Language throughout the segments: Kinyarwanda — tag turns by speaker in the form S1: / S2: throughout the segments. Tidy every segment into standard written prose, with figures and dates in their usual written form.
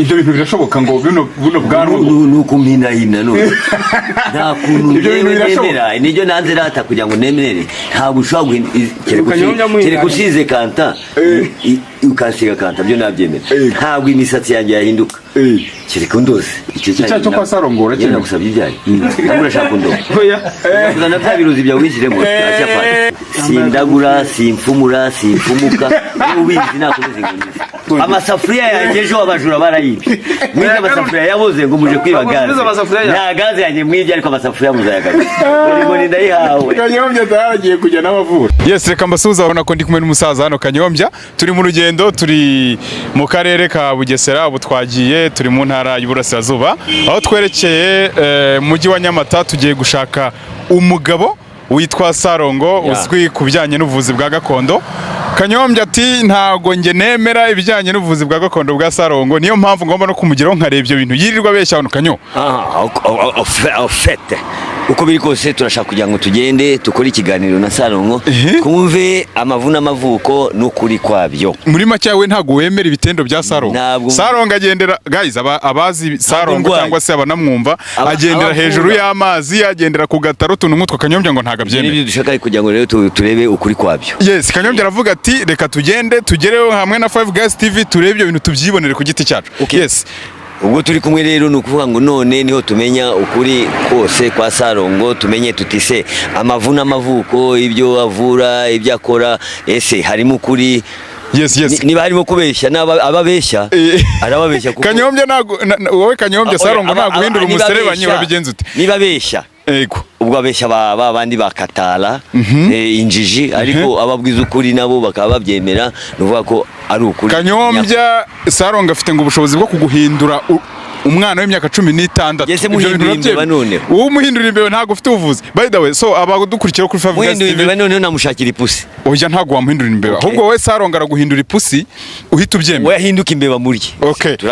S1: ibyo bintu birashoboka ngo buno bwanwa
S2: nuko mpinahina none nta kuntu nemera nijyo nanze rata kugira ngo nemere ntabwo ushobora kereka usize kanta ukasiga kanta byo nabyemera ntabwo imisatsi yanjye yahinduka kereka undoze
S1: icyo cyo kwa Sarongora
S2: cyane nagusabye ibyaye ntabwo urashaka undoze kuzana bya biruzi byawe wishyiremo sindagura simfumura simfumuka ubizi nakomeze ngo amasafuriya yanjye ejo abajura barayibye mwize amasafuriya yaboze ngo muje kwiba gaze nta gaze yanjye mwibye ariko amasafuriya muzayagaze ngo ndayihawe
S1: Kanyombya taragiye kujya n'abavura. Yes, reka mbasuhuza abona ko ndi kumwe n'umusaza hano Kanyombya turi mu rugendo turi mu karere ka Bugesera ubu twagiye turi mu ntara y'Iburasirazuba aho twerekeye mujyi wa Nyamata tugiye gushaka umugabo witwa Sarongo uzwi kubijyanye n'ubuvuzi bwa gakondo. Kanyombya ati ntago nge nemera ibijyanye n'ubuvuzi bwa gakondo bwa Sarongo niyo mpamvu ngomba no kumugiraho nkareba ibyo bintu yirirwa beshya hano Kanyo.
S2: Ofete uko biri kose turashaka kugira ngo tugende tukore ikiganiro na Sarongo kumve amavuna amavuko n'ukuri kwabyo.
S1: Muri make we ntago wemera ibitendo bya Sarongo. Sarongo agendera guys abazi Sarongo cyangwa se abanamwumva agendera hejuru y'amazi agendera ku gataro tuntu nk'utwo Kanyombya ngo ntaga byemera.
S2: Nibyo dushaka kugira ngo rero turebe ukuri kwabyo.
S1: Yes, Kanyombya aravuga ati reka tugende tugereho hamwe na 5 Guys TV turebe ibyo bintu tubyibonere ku giti cyacu. Yes.
S2: Ubwo turi kumwe rero nukuvuga ngo none niho tumenya ukuri kose kwa Sarongo tumenye tutise amavuna amavuko ibyo avura ibyo akora ese harimo ukuri.
S1: Yes.
S2: Niba harimo kubeshya ababeshya arababeshya kuko
S1: Kanyombya wowe Kanyombya Sarongo ntago uhindura umuserebanyi babigenza ute
S2: niba besha ego ubwo abeshya bandi bakatara injiji ariko ababwiza ukuri nabo bakaba babyemera nuvuga ko ari ukuri.
S1: Kanyombya Sarongo afite ngo ubushobozi bwo kuguhindura umwana w'imyaka 16
S2: yese muhindura imbeba none
S1: uwo muhindura imbeba ntago ufite ubuvuzi by the way so abadukurikira kuri 5 Guys TV
S2: muhindura none namushakira ipusi
S1: oya ntago wamuhindura imbeba ahubwo we Sarongo araguhindura ipusi uhita ubyemera
S2: we yahinduka imbeba muri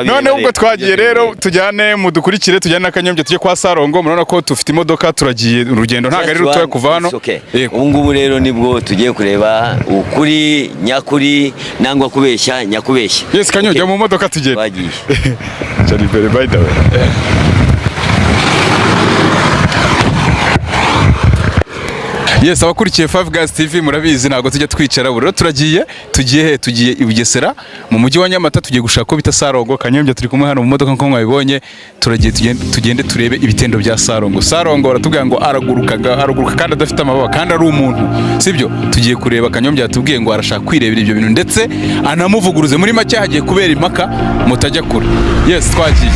S1: none ubwo twagiye rero tujyane mudukurikire tujyane na Kanyombya tujye kwa Sarongo murabona ko tufite imodoka turagiye urugendo ntago ari rutoye kuva hano
S2: ubungubu rero nibwo tugiye kureba ukuri nyakuri nangwa kubeshya nyakubeshya.
S1: Yes, Kanyombya mu modoka tugende
S2: bagiye
S1: cyari by the way. Yes, abakurikiye 5 Guys TV murabizi nago tujya twicara buro tugiye i Bugesera mu mujyi wa Nyamata tugiye gushaka ko bita Sarongo. Kanyombya turi kumwe hano mu modoka nko mwabibonye turagiye tugende turebe ibitendo bya Sarongo. Sarongo aratubwira ngo araguruka kandi adafite amababa kandi ari umuntu sibyo tugiye kureba. Kanyombya yatubwiye ngo arashaka kwirebera ibyo bintu ndetse anamuvuguruze muri make hagiye kubera impaka mutajya kure. Yes, twagiye.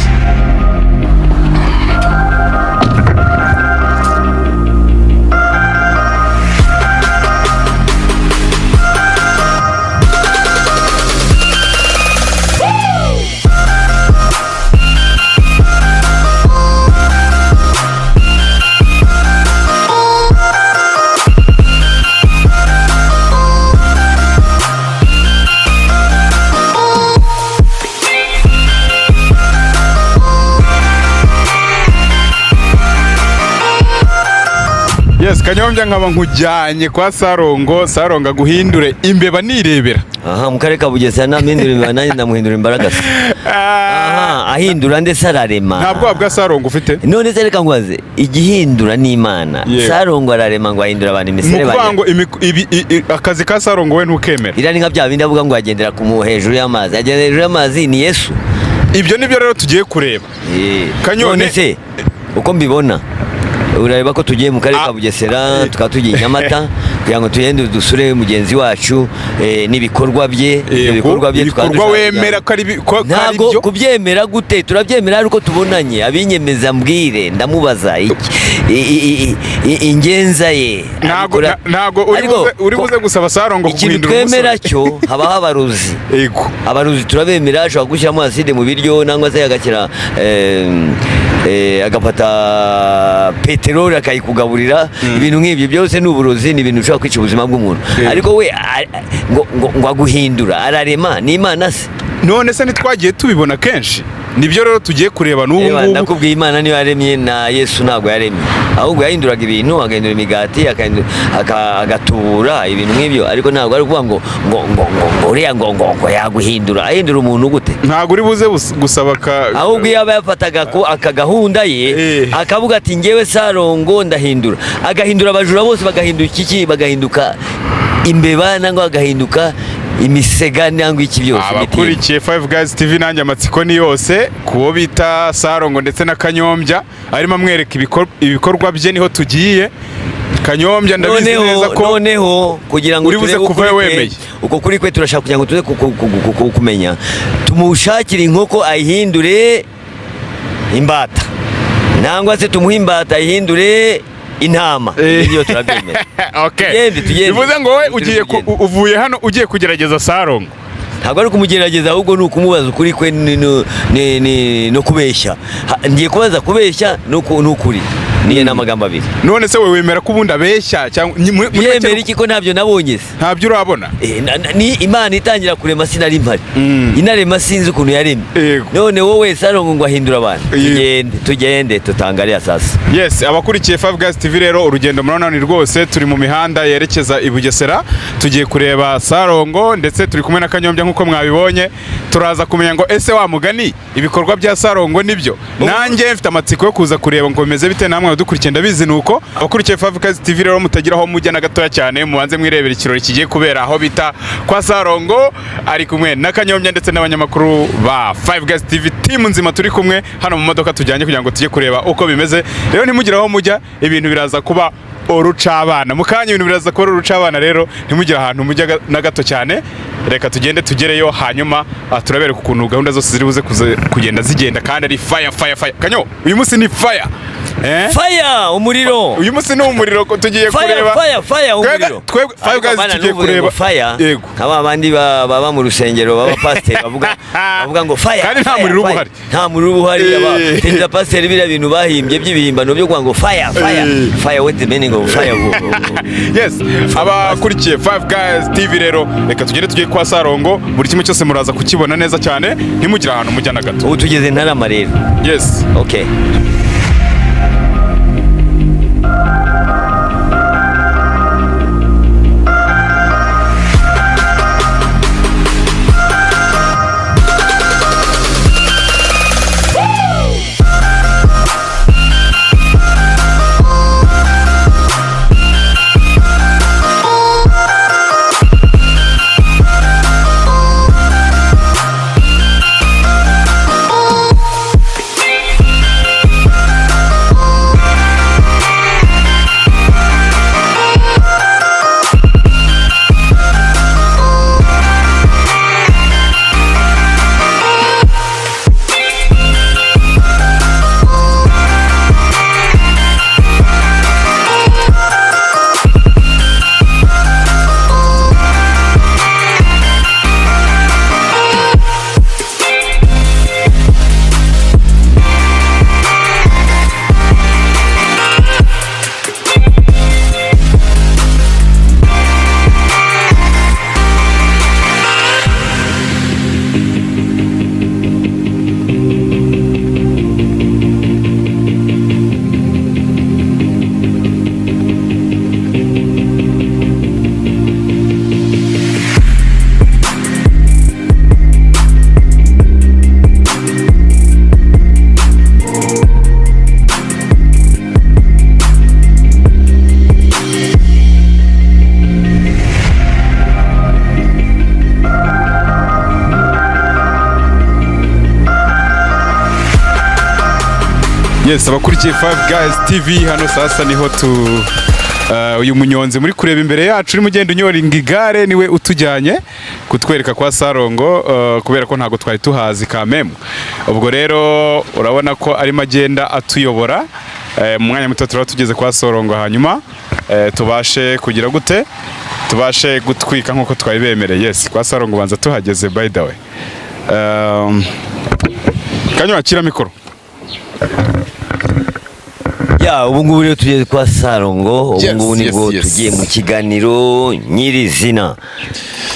S1: Yes, Kanyombya nkaba nkujyanye kwa Sarongo aguhindure imbeba nirebera.
S2: Mu karere ka Bugesera namindura imbeba nanjye ndamuhindura imbaraga. Ahindura ndetse ararema.
S1: Ntabwo wabwa Sarongo ufite?
S2: None se reka ngwaze igihindura n'Imana. Sarongo ararema ngo ahindura abantu imisere
S1: bari. Mukuvuga ngo akazi ka Sarongo we ntukemera.
S2: Irani nka bya bindi avuga ngo agendera ku hejuru y'amazi. Agendera hejuru y'amazi ni Yesu.
S1: Ibyo nibyo rero tugiye kureba.
S2: None se uko mbibona urareba ko tugiye mu karere ka Bugesera tukaba tugiye Nyamata kugira ngo tugende dusure mugenzi wacu n'ibikorwa bye
S1: ibikorwa wemera ko ari
S2: ntabwo kubyemera gute turabyemera ariko tubonanye abinyemeza mbwire ndamubaza ingenza ye
S1: ntago uri buze gusaba Sarongo
S2: kuguhindura umusore twemera cyo habaho abaruzi abaruzi turabemera ashobora gushyiramo acide mu biryo nangwa se agakira agafata peteroli akayikugaburira ibintu nk'ibyo byose n'uburozi ni ibintu ushobora kwica ubuzima bw'umuntu ariko we ngo aguhindura ararema n'Imana se
S1: none se ntitwagiye tubibona kenshi nibyo rero tugiye kureba n'ubu
S2: ndakubwiye Imana niyo yaremye na Yesu ntabwo yaremye ahubwo yahinduraga ibintu, agahindura imigati, agatubura ibintu nk'ibyo, ariko ntabwo ari kuvuga ngo uriya ngo yaguhindura. Ahindura umuntu gute?
S1: Ntabwo uri buze gusaba
S2: ahubwo iyo aba yafataga aka gahunda ye akavuga ati ngewe Sarongo ndahindura, agahindura abajura bose bagahinduka imbeba, nangwa bagahinduka imisega nangwa iki byose.
S1: Abakurikiye Five Guys TV nanjye amatsiko ni yose kubo bita Sarongo ndetse na Kanyombya, arimo amwereka ibikorwa bye, niho tugiye. Kanyombya ndabizi neza ko
S2: noneho kugira ngo
S1: uri buze kuva wemeye
S2: uko kuri kwe, turashaka kugira ngo tuze kumenya, tumushakire inkoko ayihindure imbata, nangwa se tumuhe imbata ayihindure intama. Iyo turabyemera.
S1: Okay, bivuze ngo wowe uvuye hano ugiye kugerageza Sarongo.
S2: Ntabwo ari kumugerageza, ahubwo ni ukumubaza ukuri kwe no kubeshya. Ngiye kubaza kubeshya n'ukuri, niye n'amagambo abiri.
S1: None se wewe wemera ko ubundi abeshya cyangwa
S2: yemera iki ko ntabyo nabonye se?
S1: Ntabyo urabona?
S2: Ni Imana itangira kurema sinari mpari, inarema sinzi ukuntu yaremye. None wowe Sarongo ngo ahindura abantu. Tugende tutangariya sasa.
S1: Yes, abakurikiye Five Guys TV rero urugendo murabona ni rwose, turi mu mihanda yerekeza i Bugesera, tugiye kureba Sarongo ndetse turi kumwe na Kanyombya nkuko mwabibonye. Turaza kumenya ngo ese wa mugani ibikorwa bya Sarongo nibyo. Nanjye mfite amatsiko yo kuza kureba ngo bimeze bite, namwe dukurikiye ndabizi nuko. Abakurikiye Five Guys TV rero mutagiraho mujya na gatoya cyane, mubanze mwirebera ikirori kigiye kubera aho bita kwa Sarongo, ari kumwe na Kanyombya ndetse n'abanyamakuru ba Five Guys TV team nzima turi kumwe hano mu modoka tujyanye kugira ngo tujye kureba uko bimeze. Rero ntimugiraho mujya, ibintu biraza kuba urucabana mukanya, ibintu biraza kuba urucabana. Rero ntimugira ahantu mujya na gato cyane, reka tugende tugereyo, hanyuma turabere ukuntu gahunda zose ziri buze kugenda zigenda, kandi ari fire. Kanyo, uyu munsi ni fire.
S2: Fire umuriro.
S1: Uyu munsi ni umuriro ko tugiye kureba.
S2: Fire umuriro.
S1: Five Guys tugiye kureba.
S2: Yego. Aba bandi baba mu rusengero baba pastor bavuga ngo fire.
S1: Kandi nta muriro ubuhari.
S2: Nta muriro ubuhari, aba tenda pastor bira bintu bahimbye by'ibihimbano byo kuvuga ngo fire. What the meaning of fire?
S1: Yes, abakurikiye Five Guys TV rero reka tugende tugiye kwa Sarongo, buri kimwe cyose muraza kukibona neza cyane, ntimugira ahantu mujya na gato.
S2: Ubu tugeze Ntarama rero.
S1: Yes.
S2: Okay.
S1: Yes, abakurikiye Five Guys TV hano sasa niho uyu munyonzi muri kureba imbere yacu uri mugenda unyoringa igare niwe utujyanye kutwereka kwa Sarongo, kubera ko ntago twari tuhazi kamemu. Ubwo rero urabona ko ari magenda atuyobora, mu mwanya muto turaba tugeze kwa Sarongo, hanyuma tubashe kugira gute, tubashe gutwika nkuko twabibemereye. Yes, kwa Sarongo banza tuhageze by the way. Kanyo akira mikoro.
S2: Ya, ubu ngubu rero tugeze kwa Sarongo, ubu ngubu nibwo tugiye mu kiganiro nyirizina.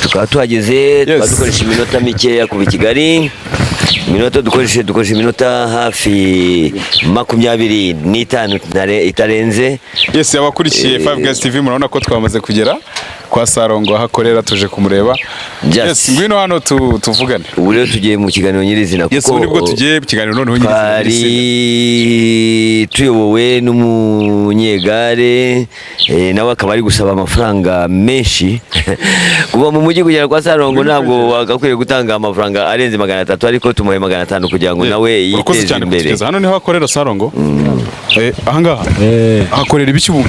S2: Tukaba tuhageze, tukaba dukoresha iminota mikeya kuva i Kigali. Iminota dukoresha iminota hafi 25 itarenze.
S1: Yes, abakurikiye 5 Guys TV murabona ko twamaze kugera kwa Sarongo ahakorera tuje kumureba. Yes, ngwino hano tuvugane.
S2: Ubu rero tugiye mu kiganiro nyirizina
S1: kuko yes, nibwo tugiye mu kiganiro noneho nyirizina.
S2: Ari tuyobowe n'umunyegare nawe akaba ari gusaba amafaranga menshi kuva mu mujyi kugera kwa Sarongo ntabwo wagakwiye gutanga amafaranga arenze 300 ariko tumuhe 500 kugira ngo nawe yiteze imbere.
S1: Hano niho akorera Sarongo. Ahangaha ahakorera ibiki ubu?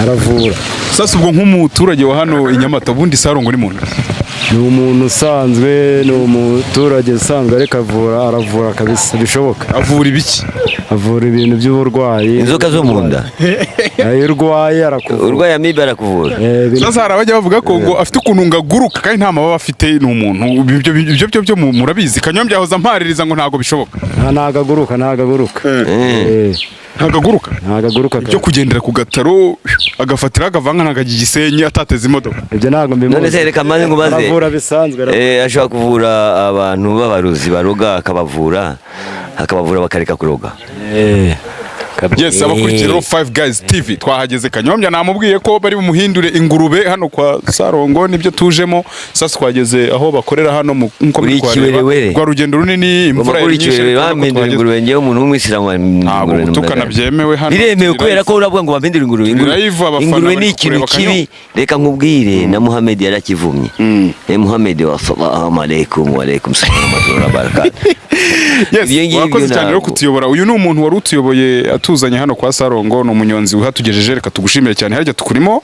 S3: Aravura.
S1: Sasa ubwo nk'umuturage wa hano i Nyamata ubundi Sarongo ni muntu?
S3: Ni umuntu usanzwe, ni umuturage usanzwe ariko aravura kabisa bishoboka.
S1: Avura ibiki?
S3: Avura ibintu by'uburwayi.
S2: Inzoka zo mu nda.
S3: Urwaye arakuvura.
S2: Urwaye amibe arakuvura.
S1: Sasa harabajya bavuga ko ngo afite ukuntu ngaguruka kandi nta mababa afite ni umuntu. Ibyo murabizi. Kanyombya yahoza ampaririza ngo ntago bishoboka.
S3: Ntagaguruka. Ntagaguruka.
S1: Ibyo kugendera ku gataro agafatira agavanga nagagiye Gisenyi atateze imodoka.
S3: Ibyo ntago mbimuzi.
S2: None se reka maze ngo baze.
S3: Aravura bisanzwe.
S2: Ashobora kuvura abantu b'abaruzi baroga akabavura bakareka kuroga.
S1: Yes, abakurikiye 5 Guys TV twahageze Kanyombya namubwiye ko bari bumuhindure ingurube hano kwa Sarongo nibyo tujemo. Sasa twageze aho bakorera hano nko muri kwa rugendo runini imvura
S2: y'inyeshe bamindura ingurube ngiye umuntu w'umwisiramu
S1: tukanabyemewe hano
S2: biremewe kubera ko uravuga ngo bamindura ingurube ni ikintu kibi. Reka nkubwire na Muhammad yarakivumye. Muhammad wa sallallahu alaykum wa alaykum salam wa barakatuh.
S1: Yes, wakoze cyane rero kutuyobora. Uyu ni umuntu wari utuyoboye atuzanye hano kwa Sarongo, no umunyonzi uhatugejeje. Reka tugushimire cyane. Harya tukurimo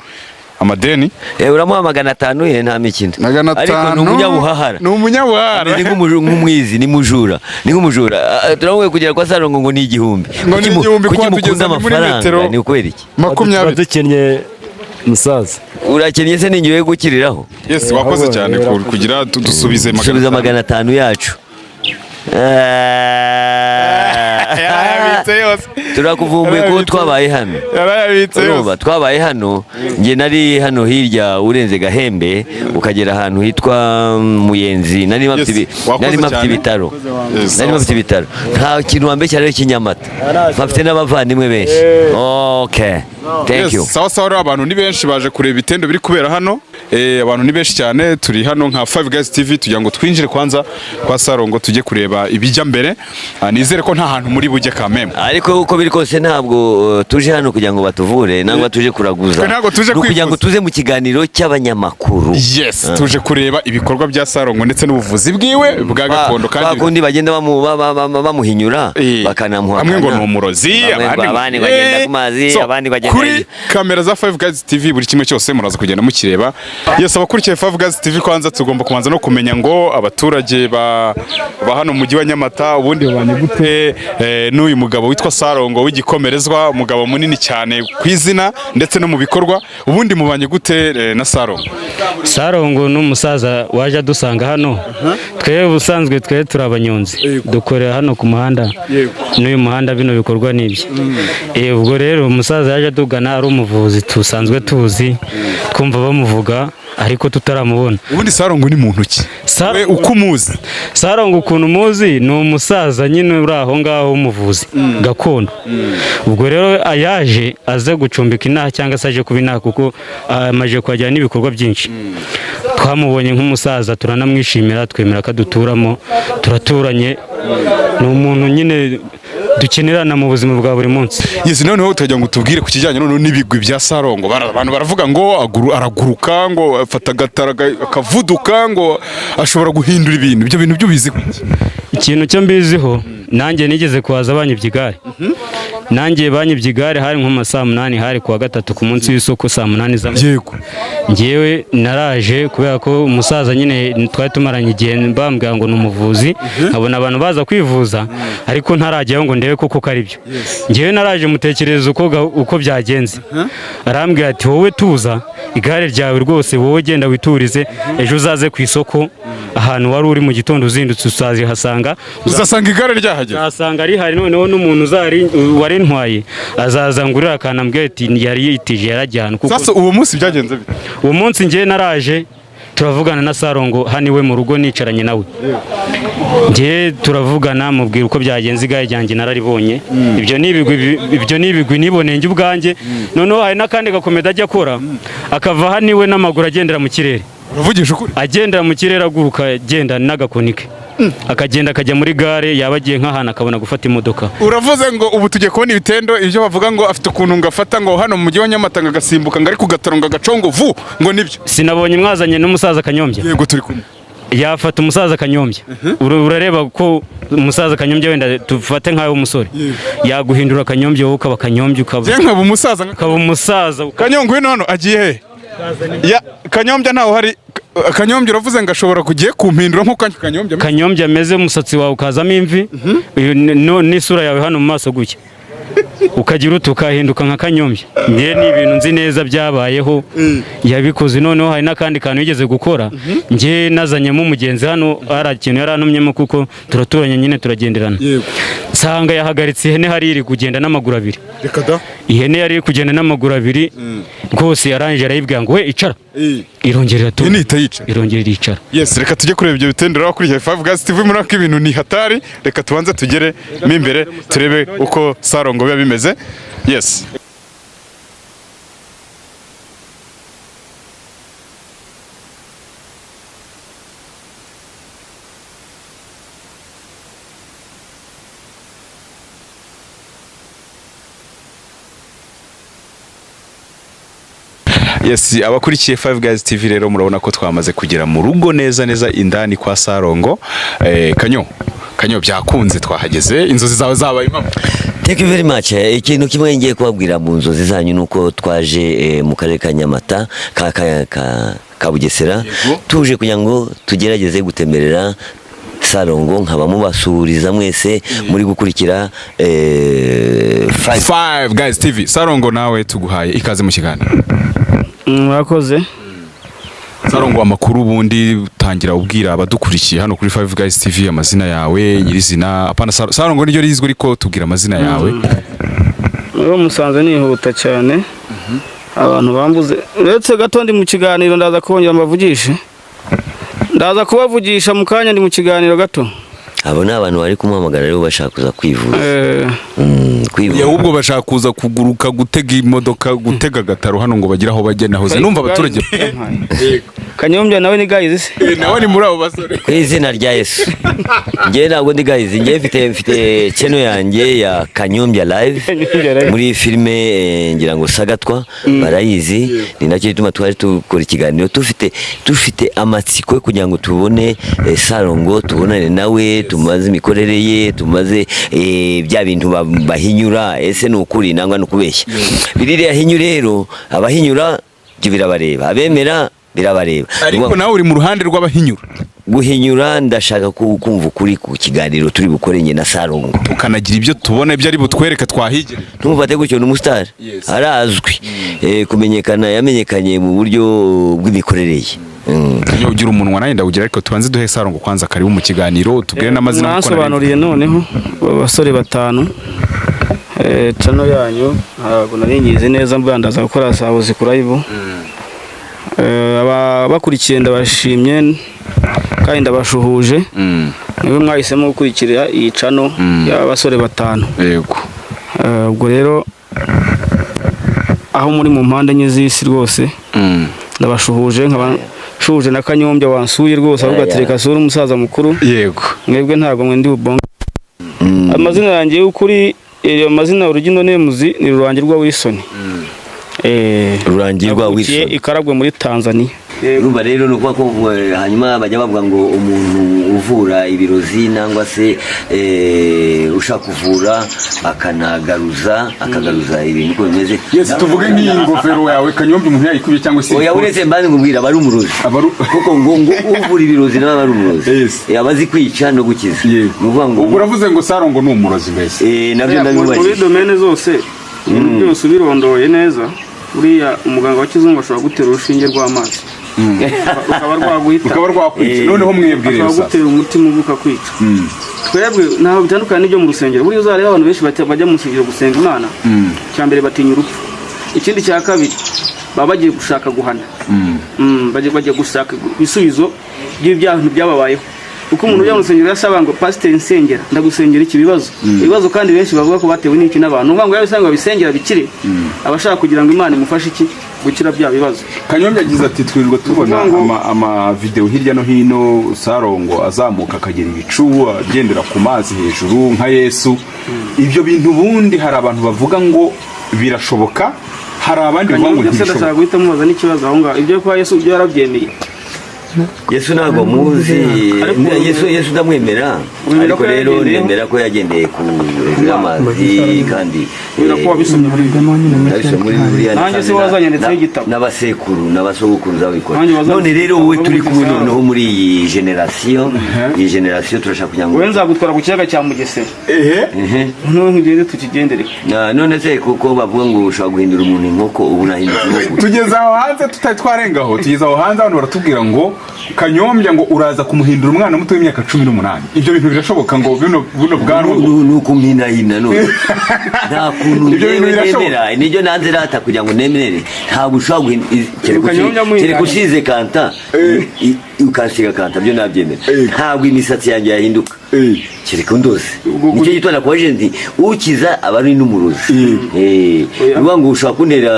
S1: amadeni
S2: uramuha 500 ye nta mikino ariko ni umunyabuhahara. Ni nk'umwizi, ni mujura turamwe kugera kwa Sarongo ngo ni igihumbi
S1: kwa tugeze muri metero
S2: ni ukwera iki
S3: 20 dukennye musaza
S2: urakennye se ningiye gukiriraho.
S1: Yes, wakoze cyane kugira dusubize
S2: 500 yacu. Turakuvumbuye ko twabaye hano. Twabaye hano. Nge nari hano hirya urenze Gahembe ukagera ahantu hitwa Muyenzi. Nari mafite ibitaro. Nta kintu wambeshya rero Kinyamata. Mafite n'abavandimwe benshi. Okay. Thank you.
S1: Sawa abantu ni benshi baje kureba itendo biri kubera hano. Abantu ni benshi cyane turi hano nka 5 Guys TV tugira ngo twinjire kwanza kwa Sarongo tujye kureba ibijya mbere. Nizere ko nta hantu muri bujye kameme.
S2: Ariko uko biri kose ntabwo tuje hano kugira ngo batuvure nangwa tuje kuraguza. Kugira ngo tuze mu kiganiro cy'abanyamakuru.
S1: Yes, tuje kureba ibikorwa bya Sarongo ndetse n'ubuvuzi bwiwe bwa gakondo kandi
S2: bakundi bagenda bamuhinyura bakanamuha.
S1: Amwe ngo ni umurozi,
S2: abandi bagenda ku mazi, abandi bagenda
S1: kuri kamera za 5 Guys TV buri kimwe cyose muraza kugenda mukireba. Yes, abakurikiye 5 Guys TV kwanza tugomba kubanza no kumenya ngo abaturage ba hano mu mujyi wa Nyamata ubundi babanye gute n'uyu mugabo witwa Sarongo w'igikomerezwa, umugabo munini cyane ku izina ndetse no mu bikorwa. Ubundi mubanye gute na Sarongo?
S4: Sarongo n'umusaza waje adusanga hano. Twe ubusanzwe twe turabanyonzi dukorera hano ku muhanda. N'uyu muhanda bino bikorwa nibyo. Ubwo rero umusaza yaje adugana ari umuvuzi tusanzwe tuzi twumva bamuvuga ariko tutaramubona.
S1: Ubundi Sarongo ni muntu ki? We uko umuzi?
S4: Sarongo ukuntu umuzi ni umusaza nyine uri aho ngaho umuvuzi gakondo. Ubwo rero ayaje aze gucumbika inaha cyangwa se aje kuba inaha kuko amaje kwajyana n'ibikorwa byinshi. Twamubonye nk'umusaza turanamwishimira twemera ko duturamo turaturanye. Ni umuntu nyine dukenerana mu buzima bwa buri munsi.
S1: Yes, noneho tujya ngo tubwire ku kijyanye none n'ibigwi bya Sarongo. Abantu baravuga ngo araguruka ngo afata gatara akavuduka ngo ashobora guhindura ibintu. Ibyo bintu byubizi kuki?
S4: Ikintu cyo mbiziho nanjye nigeze kuhaza abanyibyigare. Nanjye banyibyigare hari nko saa 8 hari kuwa gatatu ku munsi w'isoko saa 8 za
S1: yego.
S4: Ngewe naraje kubera ko umusaza nyine twari tumaranye igihe bambwira ngo numuvuzi abona abantu baza kwivuza ariko ntarajyayo ngo ndebe koko kari byo. Ngewe naraje mutekereza uko byagenze. Arambwira ati wowe tuza igare ryawe rwose wowe genda witurize ejo uzaze ku isoko ahantu wari uri mu gitondo uzindutse uzasanga
S1: igare ryahagera.
S4: Asanga ari hari noneho n'umuntu wari ntwaye azaza ngurira akanambwira ati yari yitije yarajyana kuko.
S1: Sasa uwo munsi byagenze bite?
S4: Uwo munsi ngiye naraje turavugana na Sarongo haniwe mu rugo nicaranye nawe ngiye turavugana mubwira uko byagenze igaye ryanjye nararibonye ibyo nibigwi niboneye njye ubwanjye noneho hari n'akandi gakomeda ajya akora akava haniwe n'amaguru agendera mu kirere
S1: uravugisha ukuri
S4: agendera mu kirere aguruka agenda n'agakonike akagenda akajya muri gare yabagiye nk'ahantu akabona gufata imodoka.
S1: Uravuze ngo ubu tujye kubona ibitendo ibyo bavuga ngo afite ukuntu ngafata ngo hano mu mujyi wa Nyamata agasimbuka ngari kugataronga gacongo vu ngo nibyo.
S4: Sinabonye mwazanye n'umusaza Kanyombya.
S1: Yego turi kumwe.
S4: Yafata umusaza Kanyombya. Urareba ko umusaza Kanyombya wenda tufate nkawe umusore. Yaguhindura Kanyombya wowe ukaba Kanyombya ukaba.
S1: Je nkaba umusaza
S4: ukaba umusaza.
S1: Kanyongo ino hano agiye he? Ya Kanyombya ntaho hari Kanyombya uravuze ngo ashobora kugiye kumpindura nko Kanyombya.
S4: Kanyombya ameze umusatsi wawe ukazamo imvi n'isura yawe hano mu maso gutya. Ukagira utukahinduka nka Kanyombya. Ngiye ni ibintu nzi neza byabayeho yabikoze noneho hari n'akandi kantu yigeze gukora ngiye nazanyemo umugenzi hano arakintu yarantumyemo kuko turaturanye nyine turagenderana. Sanga yahagaritse ihene hari iri kugenda n'amaguru abiri.
S1: Reka da.
S4: Ihene yari kugenda n'amaguru abiri rwose yarangije arayibwira ngo we icara. Irongerera tu. Irongerera icara.
S1: Yes, reka tujye kureba ibyo bitendera kuri Five Gas TV muri ako ibintu ni hatari. Reka tubanze tugere mo imbere turebe uko Sarongo biba bimeze. Yes. Yes, abakurikiye Five Guys TV rero murabona ko twamaze kugera mu rugo neza indani kwa Sarongo. Kanyo byakunze twahageze inzozi zawe zabaye impamo.
S2: Thank you very much. Ikintu kimwe ngiye kubabwira mu nzozi zanyu nuko twaje mu karere ka Nyamata ka Bugesera tuje kugira ngo tugerageze gutemerera Sarongo nkaba mubasuriza mwese muri gukurikira
S1: Five Guys TV. Sarongo nawe tuguhaye ikaze mu kiganiro.
S3: Mwakoze.
S1: Sarongo amakuru bundi utangira ubwira abadukurikiye hano kuri Five Guys TV amazina yawe nyirizina apana Sarongo niryo rizwe ariko tubwira amazina yawe.
S3: Uwo musanze nihuta cyane. Abantu bambuze uretse gato ndi mu kiganiro ndaza kongera mbavugishe. Ndaza kubavugisha mu kanya ndi mu kiganiro gato.
S2: Abo ni abantu bari kumuhamagara rero bashaka kuza kwivuza.
S1: Ya ubwo bashaka kuza kuguruka gutega imodoka gutega gataro hano ngo bagira aho bagena hoze numva abaturage.
S3: Kanyombya nawe ni guys se?
S1: Nawe ni muri abo basore.
S2: Ku izina rya Yesu. Ngiye ntabwo ndi guys, ngiye mfite channel yanjye ya Kanyombya live muri filme ngira ngo Sagatwa barayizi ni nacyo gituma twari tukora ikiganiro tufite amatsiko kugira ngo tubone Sarongo tubonane nawe tumaze imikorere ye tumaze bya bintu bahinyura ese nukuri nangwa nukubeshya birire yahinyu rero abahinyura byo birabareba abemera birabareba
S1: ariko nawe uri mu ruhande rw'abahinyura
S2: guhinyura ndashaka kumva ukuri ku kiganiro turi bukore nge na Sarongo
S1: tukanagira ibyo tubona ibyo ari butwereka twahigere
S2: tumufate gutyo n'umustar arazwi kumenyekana yamenyekanye mu buryo bw'imikorere ye
S1: ugira umunwa naye ndawugira ariko tubanze duhe Sarongo kwanza karibu mu kiganiro tubwire n'amazina
S3: nasobanuriye noneho abasore batanu chano yanyu ntabwo naringize neza mbandaza gukora sabuzi ku live bakurikiye ndabashimye kandi ndabashuhuje niwe mwahisemo gukurikira iyi chano y'abasore batanu.
S1: Yego
S3: ubwo rero aho muri mu mpande nye z'isi rwose ndabashuhuje nkabashuhuje na Kanyombya wansuye rwose avuga ati reka sura umusaza mukuru.
S1: Yego
S3: mwebwe ntabwo mwe ndi bubonge amazina yanjye y'ukuri amazina urugino nemuzi ni Rurangirwa Wilson.
S2: Rurangirwa Wilson
S3: ikaragwe muri Tanzania.
S2: Urumva rero nuko hanyuma bajya bavuga ngo umuntu uvura ibirozi nangwa se ushaka kuvura akagaruza ibintu ko bimeze.
S1: Yes tuvuge nk'ingofero yawe Kanyombya umuntu yayikubye cyangwa se
S2: oya uretse mbane ngubwira bari umurozi kuko ngo uvura ibirozi n'abari umurozi abazi kwica no gukiza nuvuga ngo
S1: uravuze ngo Sarongo ni umurozi mbese
S3: nabyo ndabibaye muri domaine zose byose birondoye neza uriya umuganga wa kizungu ashobora gutera urushinge rw'amazi ukaba rwakwica
S1: noneho mwebwe rero
S3: gutera umutima ubuka kwica twebwe ntaho bitandukanye n'ibyo mu rusengero buri uzareba abantu benshi bajya mu rusengero gusenga Imana cyambere batinya urupfu ikindi cya kabiri baba bagiye gushaka guhana bagiye gushaka ibisubizo by'ibyaha byababayeho kuko umuntu ujya mu rusengero yasaba ngo pasiteri nsengera ndagusengera iki ibibazo kandi benshi bavuga ko batewe n'iki n'abantu uvuga ngo yabisanga babisengera bikire abashaka kugira ngo Imana imufashe iki gukira bya bibazo.
S1: Kanyombya yagize ati twirirwa tubona ama video hirya no hino Sarongo azamuka akagera ibicu agendera ku mazi hejuru nka Yesu. Ibyo bintu bundi hari abantu bavuga ngo birashoboka, hari abandi bavuga ngo ntibishoboka.
S3: Guhita mubaza n'ikibazo aho ngaho ibyo kwa Yesu byo yarabyemeye.
S2: Yesu ntabwo muzi, Yesu ndamwemera, ariko rero nemera ko yagendeye ku amazi kandi
S3: wabisomye muri
S2: Bibiliya
S3: nanjye se wazanye ndetse y'igitabo
S2: n'abasekuru n'abasogokuru zabikora. None rero wowe turi kumwe noneho muri iyi generation turashaka kugira ngo
S3: wowe nzagutwara ku kiyaga cya Mugesera none ngende tukigendere.
S2: None se kuko bavuga ngo ushobora guhindura umuntu inkoko ubu nahinduka inkoko.
S1: Tugeze aho hanze tutatwarengaho, tugeze aho hanze abantu baratubwira ngo Kanyombya ngo uraza kumuhindura umwana muto w'imyaka 18. Ibyo bintu birashoboka ngo buno bwanwa
S2: nuko mpinahina none nta kuntu nemera nijyo nanze rata kugira ngo nemere ntabwo ushobora kereka usize kanta ukasiga kanta byo nabyemera ntabwo imisatsi yanjye yahinduka kereka ndoze nicyo gitona kwa jendi ukiza abari n'umurozi uvuga ngo ushobora kuntera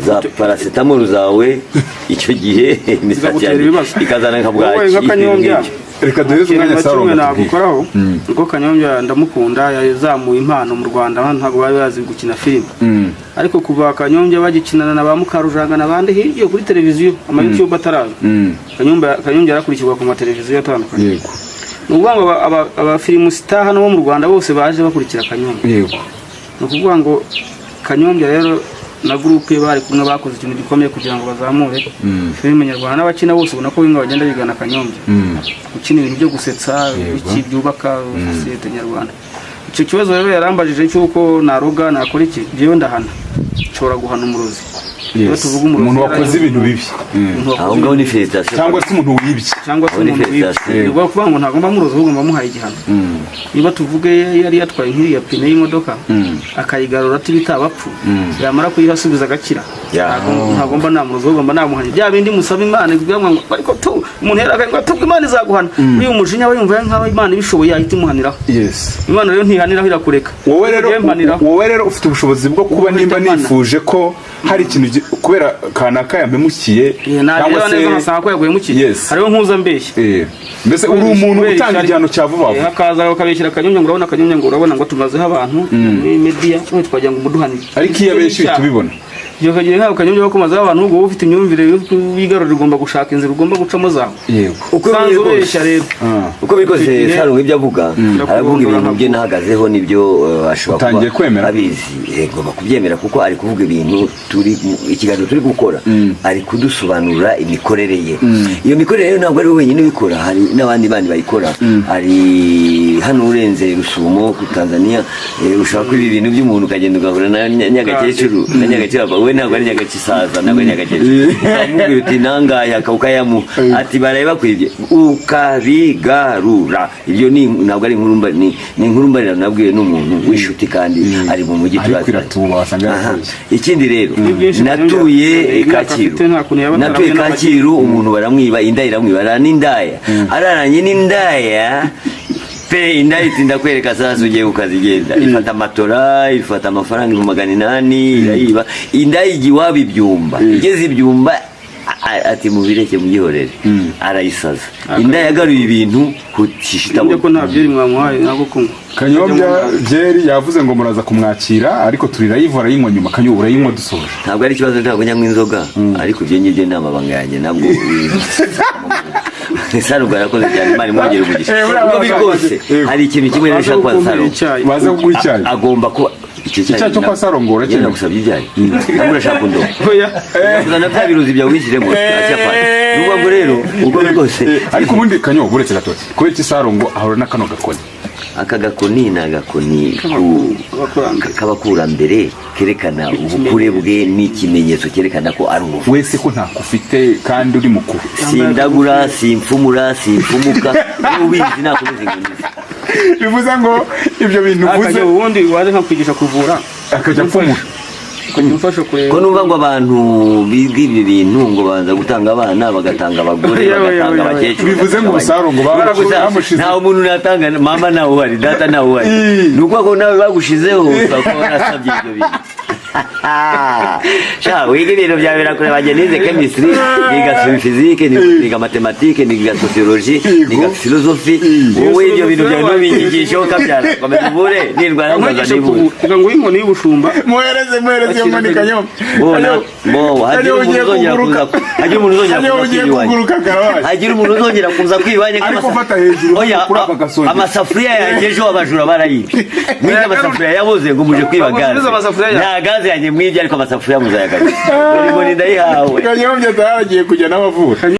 S2: za paracetamol zawe icyo gihe imisatsi yanjye ikazana nka bwaki.
S1: Reka duheze umwanya Sarongo
S3: nagukoraho uko Kanyombya ndamukunda yazamuye impano mu Rwanda ntabwo bari bazi gukina filime ariko kuva Kanyombya bagikinana na ba Mukarujanga nabandi hiryo kuri televiziyo ama YouTube ataraza Kanyombya yarakurikirwa ku mateleviziyo atandukanye.
S1: Yego
S3: nukuvuga ngo aba film star hano mu Rwanda bose baje bakurikira Kanyombya.
S1: Yego
S3: nukuvuga ngo Kanyombya rero na groupe bari kumwe bakoze ikintu gikomeye kugira ngo bazamure filime nyarwanda n'abakina bose ubona ko binga bagenda bigana Kanyombya ukina ibintu byo gusetsa iki byubaka sosiyete nyarwanda. Icyo kibazo rero yarambajije cyuko naroga nakora iki jewe ndahana nshobora guhana umurozi
S1: umuntu wakoze ibintu bibi
S2: aho ngaho ni felicitation
S1: cyangwa se umuntu wibye
S3: ubwo kuvuga ngo ntagomba murozi ahubwo bamuhaye igihano. Niba tuvuge yari yatwaye nk'iriya pine y'imodoka akayigarura tibita abapfu yamara kuyihasubiza agakira ntagomba namurozi ahubwo mba namuhanye bya bindi musaba Imana kugira ngo ariko tu umuntu yaraga tubwe Imana izaguhana uyu umujinya we yumva nk'aba Imana ibishoboye yahita imuhaniraho. Imana rero ntihaniraho irakureka.
S1: Wowe rero ufite ubushobozi bwo kuba nimba nifuje ko hari ikintu kubera kanaka yampemukiye
S3: cyangwa se nasanga ko yaguhemukiye hariho nkuza mbeshye
S1: mbese uri umuntu utanga igihano cya vuba vuba
S3: akaza akabeshyira Kanyombya ngo urabona Kanyombya ngo urabona ngo tumazeho abantu muri media none twagira ngo umuduhanire
S1: ariko iyo abeshye tubibona
S3: iyo kagiye nka Kanyombya bakomazeho abantu ubwo ufite imyumvire yigarurira ugomba gushaka inzira ugomba gucamo zawe.
S2: Uko ubeshya rero uko bikoze Sarongo ibyo avuga aravuga ibintu bye nahagazeho nibyo ashobora
S1: kuba
S2: abizi yego bakubyemera kuko ari kuvuga ibintu turi ikiganiro turi gukora ari kudusobanurira imikorere ye. Iyo mikorere rero ntabwo ari wenyine ubikora hari n'abandi bandi bayikora hari hano urenze Rusumo ku Tanzania ushaka kuri ibintu by'umuntu ukagenda ugahura na Nyagakecuru na Nyagakecuru we ntabwo ari Nyagakisaza ntabwo ari Nyagakecuru amubwira uti nangaye akayamu ati bareba kwibye ukabigarura ibyo ni ntabwo ari inkurumba ni inkurumbarira nabwiye n'umuntu wishuti kandi ari mu mujyi ikindi rero natuye Kacyiru umuntu baramwiba inda iramwiba n'indaya araranye n'indaya pe indaya itinda kwereka sasa ugiye ukazigenda ifata matora ifata amafaranga 800 irayiba indaya igiwaba ibyumba igeze ibyumba ati mubireke mugihorere arayisaza indaya yagaruye ibintu kutishita
S3: ko nta byeri mwamuhaye nako kumva.
S1: Kanyombya byeri yavuze ngo muraza kumwakira ariko turira yivura yinywa nyuma Kanyombya urayinywa dusoje
S2: ntabwo ari ikibazo ntabwo nyanywa inzoga ariko ibyo ngibyo ni amabanga yanjye nabwo Sarongo yarakoze cyane Imana imwongere umugisha ubwo bikose hari ikintu kimwe nashaka kwa Sarongo
S1: baze kuguha icyayi
S2: agomba ko
S1: icyayi cyo kwa Sarongo
S2: urakene gusabye ibyayi ntabwo urashaka ndo kuzana bya biruzi bya wishyiremo acyafana n'ubwo ngo rero ubwo bikose
S1: ariko ubundi Kanyombya uretse gatoki kubera iki Sarongo ahora n'akano gakoni
S2: aka gakoni ni agakoni k'abakurambere kerekana ubukure bwe n'ikimenyetso cyerekana ko ari umufu
S1: wese ko ntakufite kandi uri mukuru
S2: sindagura simfumura simfumuka ubizi nakomeze ngonize
S1: bivuze ngo ibyo bintu uvuze
S3: ubundi waje nka kwigisha kuvura
S1: akajya pfumura
S3: ukajya umfasha kureba
S2: ko numva ngo abantu biga ibi bintu ngo banza gutanga abana bagatanga abagore bagatanga abakecuru
S1: bivuze ngo umusaruro ngo bamushize
S2: nta umuntu natanga mama nawe uhari data nawe uhari ni ukuvuga ko nawe bagushizeho ushobora kuba warasabye ibyo bintu sha wiga ibintu byawe birakureba njye nize chemistry niga physique niga mathématique niga sociologie niga philosophie wowe ibyo bintu byawe ntubigisheho kabyara komeza uvure n'indwara nkaza nibura
S3: reka ngo inkoni y'ubushumba
S1: muhereze iyo nkoni Kanyobya
S2: hagira umuntu uzongera kuza kwibanye amasafuriya yanjye ejo abajura barayibye mwiza amasafuriya yabuze ngo muje kwiba gaze nta gaze yanjye mwibye ariko amasafuriya muzayagaruza ngo ndayihawe
S1: Kanyobya ataragiye kujya n'abavura